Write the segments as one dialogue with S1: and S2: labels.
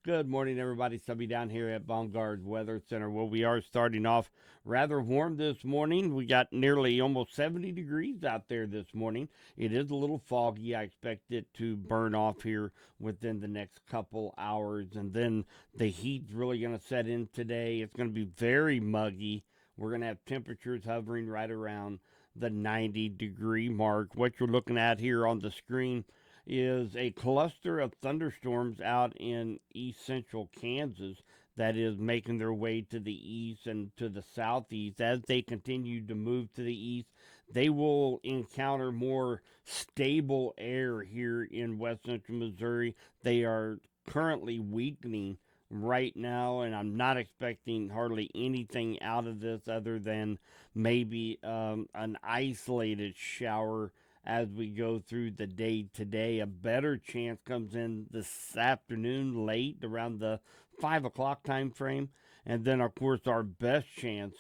S1: Good morning, everybody. Subby down here at Baumgard's Weather Center. Well, we are starting off rather warm this morning. We got nearly almost 70 degrees out there this morning. It is a little foggy. I expect it to burn off here within the next couple hours. And then the heat's really going to set in today. It's going to be very muggy. We're going to have temperatures hovering right around the 90-degree mark. What you're looking at here on the screen is a cluster of thunderstorms out in east central Kansas that is making their way to the east and to the southeast. As they continue to move to the east, they will encounter more stable air here in west central Missouri. They are currently weakening right now, and I'm not expecting hardly anything out of this other than maybe an isolated shower as we go through the day today. A better chance comes in this afternoon, late around the 5 o'clock time frame, and then of course our best chance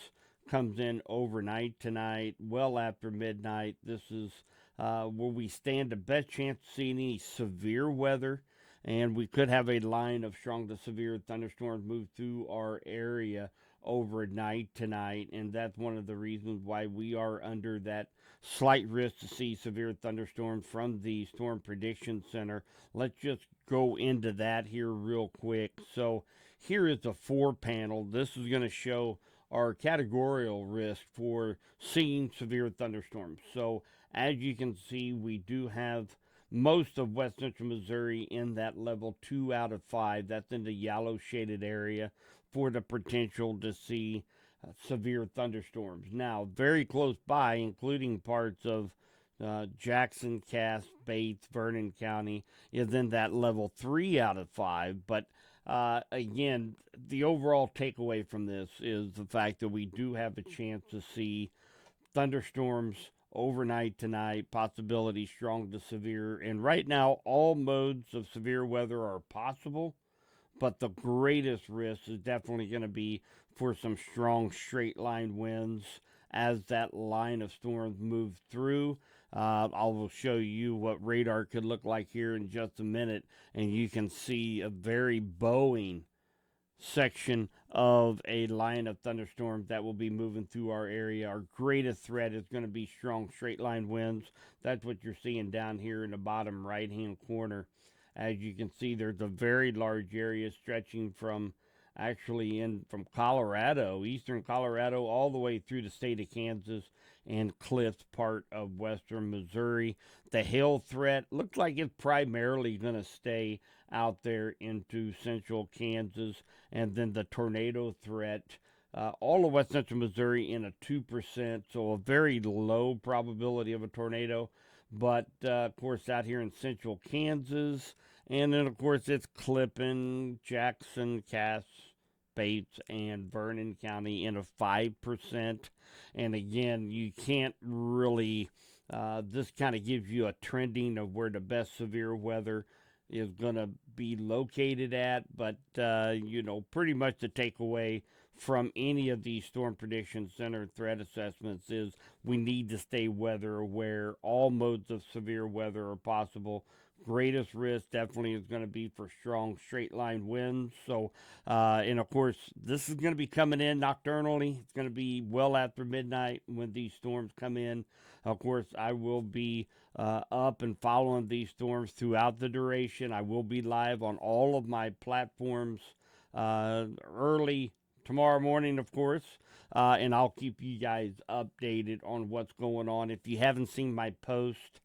S1: comes in overnight tonight, well after midnight. This is where we stand the best chance of seeing any severe weather, and we could have a line of strong to severe thunderstorms move through our area overnight tonight, and that's one of the reasons why we are under that slight risk to see severe thunderstorms from the Storm Prediction Center. Let's just go into that here real quick. So here is the four panel. This is going to show our categorical risk for seeing severe thunderstorms. So as you can see, we do have most of west central Missouri in that level 2 out of 5. That's in the yellow shaded area for the potential to see severe thunderstorms. Now, very close by, including parts of Jackson, Cass, Bates, Vernon County, is in that level 3 out of 5. But again, the overall takeaway from this is the fact that we do have a chance to see thunderstorms overnight tonight, possibility strong to severe. And right now, all modes of severe weather are possible, but the greatest risk is definitely going to be for some strong straight line winds as that line of storms move through. I will show you what radar could look like here in just a minute, and you can see a very bowing section of a line of thunderstorms that will be moving through our area. Our greatest threat is going to be strong straight line winds. That's what you're seeing down here in the bottom right hand corner. As you can see, there's a very large area stretching from from Colorado, eastern Colorado, all the way through the state of Kansas and Cliffs, part of western Missouri. The hail threat looks like it's primarily going to stay out there into central Kansas, and then the tornado threat. All of west central Missouri in a 2%, so a very low probability of a tornado. But of course, out here in central Kansas, and then of course it's clipping Jackson, Cass, Bates, and Vernon County in a 5%. And again, you can't really, this kind of gives you a trending of where the best severe weather is going to be located at. But, pretty much the takeaway from any of these Storm Prediction Center threat assessments is we need to stay weather aware. All modes of severe weather are possible. Greatest risk definitely is going to be for strong straight line winds. So, and of course, this is going to be coming in nocturnally. It's going to be well after midnight when these storms come in. Of course, I will be up and following these storms throughout the duration. I will be live on all of my platforms early tomorrow morning, of course. And I'll keep you guys updated on what's going on. If you haven't seen my post,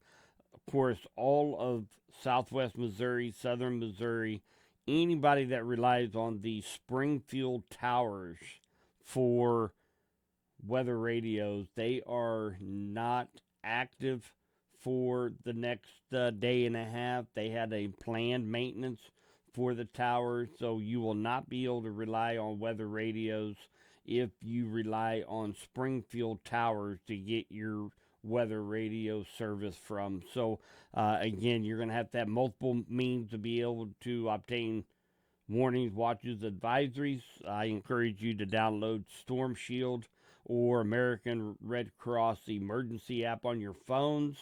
S1: of course, all of southwest Missouri, southern Missouri, anybody that relies on the Springfield towers for weather radios, they are not active for the next day and a half. They had a planned maintenance for the towers, so you will not be able to rely on weather radios if you rely on Springfield towers to get your weather radio service from. So again, you're going to have multiple means to be able to obtain warnings, watches, advisories. I encourage you to download Storm Shield or American Red Cross emergency app on your phones.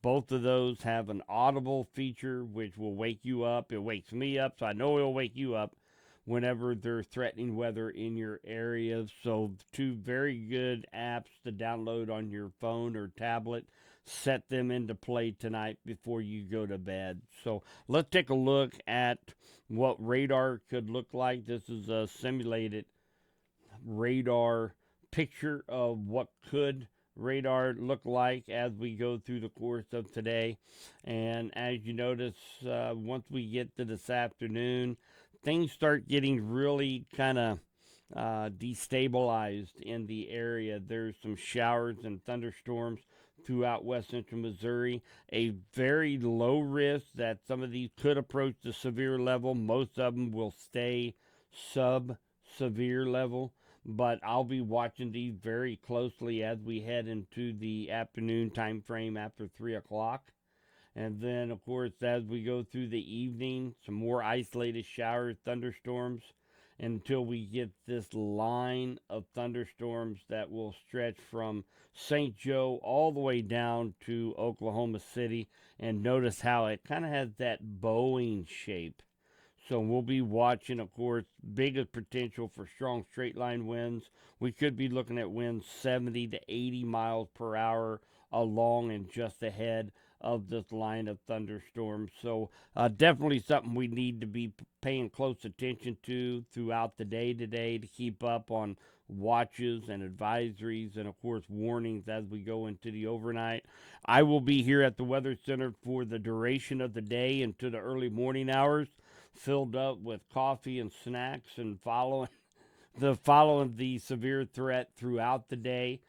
S1: Both of those have an audible feature which will wake you up. It wakes me up, so I know it'll wake you up whenever they're threatening weather in your area. So, two very good apps to download on your phone or tablet. Set them into play tonight before you go to bed. So, let's take a look at what radar could look like. This is a simulated radar picture of what could radar look like as we go through the course of today. And as you notice, once we get to this afternoon, things start getting really kind of destabilized in the area. There's some showers and thunderstorms throughout west central Missouri. A very low risk that some of these could approach the severe level. Most of them will stay sub severe level, but I'll be watching these very closely as we head into the afternoon time frame after 3 o'clock. And then, of course, as we go through the evening, some more isolated showers, thunderstorms, until we get this line of thunderstorms that will stretch from St. Joe all the way down to Oklahoma City. And notice how it kind of has that bowing shape. So we'll be watching, of course, biggest potential for strong straight line winds. We could be looking at winds 70 to 80 miles per hour along and just ahead of this line of thunderstorms. So definitely something we need to be paying close attention to throughout the day today to keep up on watches and advisories and of course warnings as we go into the overnight. I will be here at the Weather Center for the duration of the day into the early morning hours, filled up with coffee and snacks and following the severe threat throughout the day.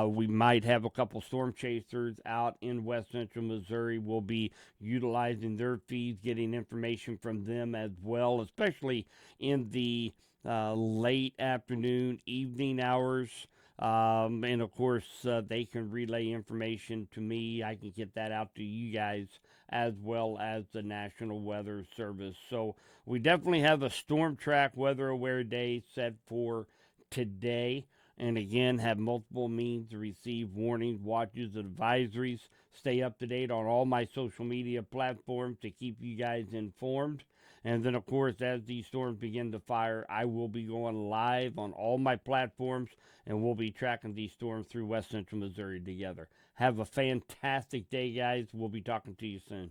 S1: We might have a couple storm chasers out in west central Missouri. We'll be utilizing their feeds, getting information from them as well, especially in the late afternoon, evening hours. And of course, they can relay information to me. I can get that out to you guys as well as the National Weather Service. So we definitely have a storm track weather aware day set for today. And again, have multiple means to receive warnings, watches, advisories. Stay up to date on all my social media platforms to keep you guys informed. And then, of course, as these storms begin to fire, I will be going live on all my platforms, and we'll be tracking these storms through west central Missouri together. Have a fantastic day, guys. We'll be talking to you soon.